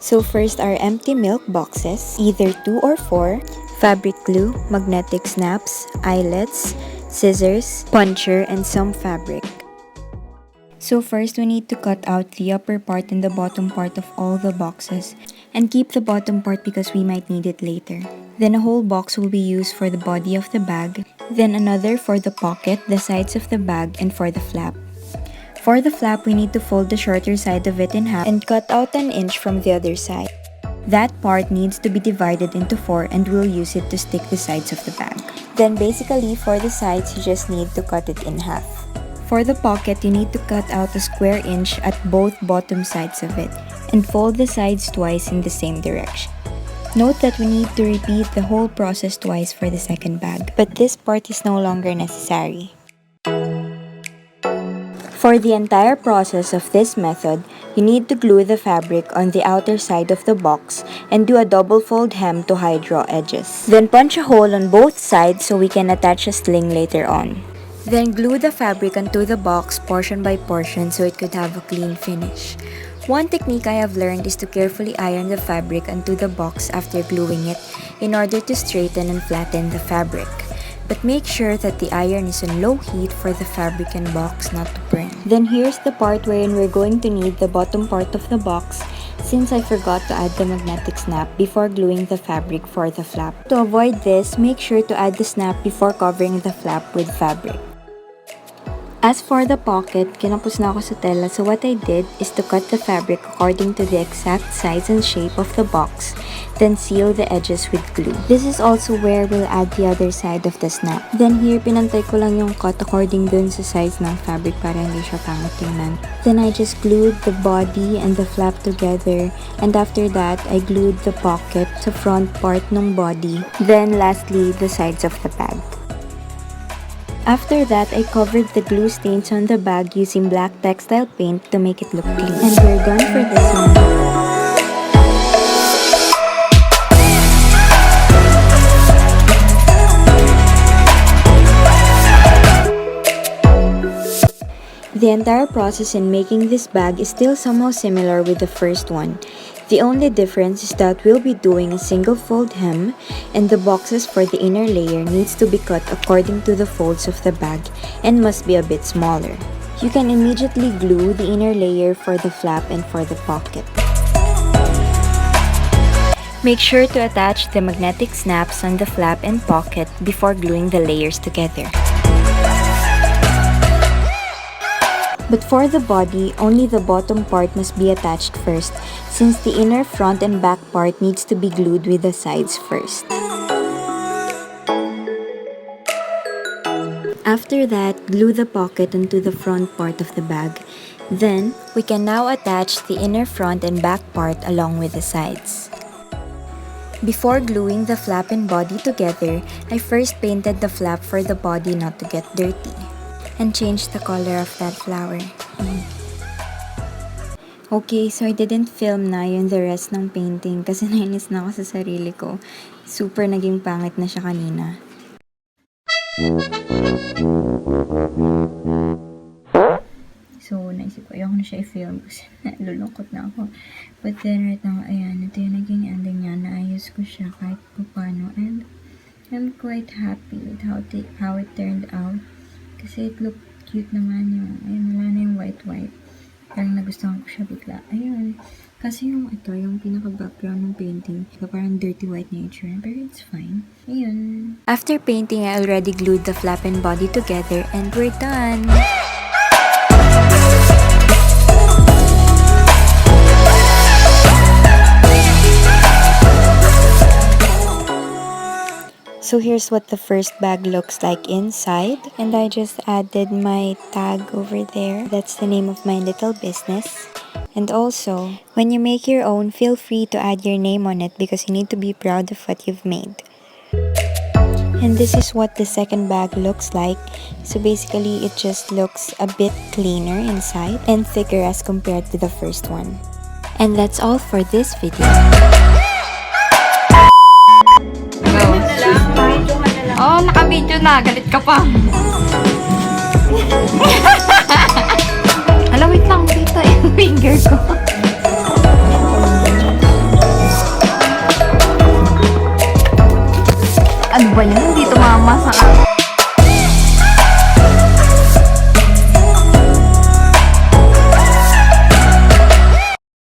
So first are empty milk boxes, either 2 or 4, fabric glue, magnetic snaps, eyelets, scissors, puncher, and some fabric. So first we need to cut out the upper part and the bottom part of all the boxes, and keep the bottom part because we might need it later. Then a whole box will be used for the body of the bag, then another for the pocket, the sides of the bag, and for the flap. For the flap, we need to fold the shorter side of it in half and cut out an inch from the other side. That part needs to be divided into 4 and we'll use it to stick the sides of the bag. Then basically for the sides, you just need to cut it in half. For the pocket, you need to cut out a square inch at both bottom sides of it and fold the sides twice in the same direction. Note that we need to repeat the whole process twice for the second bag, but this part is no longer necessary. For the entire process of this method, you need to glue the fabric on the outer side of the box and do a double fold hem to hide raw edges. Then punch a hole on both sides so we can attach a sling later on. Then glue the fabric onto the box portion by portion so it could have a clean finish. One technique I have learned is to carefully iron the fabric onto the box after gluing it in order to straighten and flatten the fabric. But make sure that the iron is on low heat for the fabric and box not to burn. Then here's the part wherein we're going to need the bottom part of the box, since I forgot to add the magnetic snap before gluing the fabric for the flap. To avoid this, make sure to add the snap before covering the flap with fabric. As for the pocket, kinapos na ako sa tela, so what I did is to cut the fabric according to the exact size and shape of the box, then seal the edges with glue. This is also where we'll add the other side of the snap. Then here, pinantay ko lang yung cut according dun sa size ng fabric para hindi siya pangit tingnan. Then I just glued the body and the flap together, and after that, I glued the pocket sa front part ng body. Then lastly, the sides of the bag. After that, I covered the glue stains on the bag using black textile paint to make it look clean. And we're done for this one. The entire process in making this bag is still somehow similar with the first one. The only difference is that we'll be doing a single fold hem, and the boxes for the inner layer needs to be cut according to the folds of the bag and must be a bit smaller. You can immediately glue the inner layer for the flap and for the pocket. Make sure to attach the magnetic snaps on the flap and pocket before gluing the layers together. But for the body, only the bottom part must be attached first, since the inner front and back part needs to be glued with the sides first. After that, glue the pocket onto the front part of the bag. Then, we can now attach the inner front and back part along with the sides. Before gluing the flap and body together, I first painted the flap for the body not to get dirty, and changed the color of that flower. Okay, so I didn't film na yun the rest ng painting kasi nainis na ako sa sarili ko. Super naging pangit na siya kanina. So, naisip ko, ayoko na siya i-film kasi nalulungkot na ako. But then, right now, ayan, ito yung naging ending niya. Naayos ko siya kahit paano. And I'm quite happy with how it turned out. Kasi it looked cute naman yung, ayun, wala na yung white. Parang nagustuhan ko siya bigla. Ayun. Kasi yung ito, yung pinaka-background ng painting, parang dirty white nature. Pero it's fine. Ayun. After painting, I already glued the flap and body together and we're done! So here's what the first bag looks like inside. And I just added my tag over there. That's the name of my little business. And also, when you make your own, feel free to add your name on it because you need to be proud of what you've made. And this is what the second bag looks like. So basically, it just looks a bit cleaner inside and thicker as compared to the first one. And that's all for this video. Go. Oh, naka-video na. Galit ka pa. Hala, wait lang. Dito yung finger ko.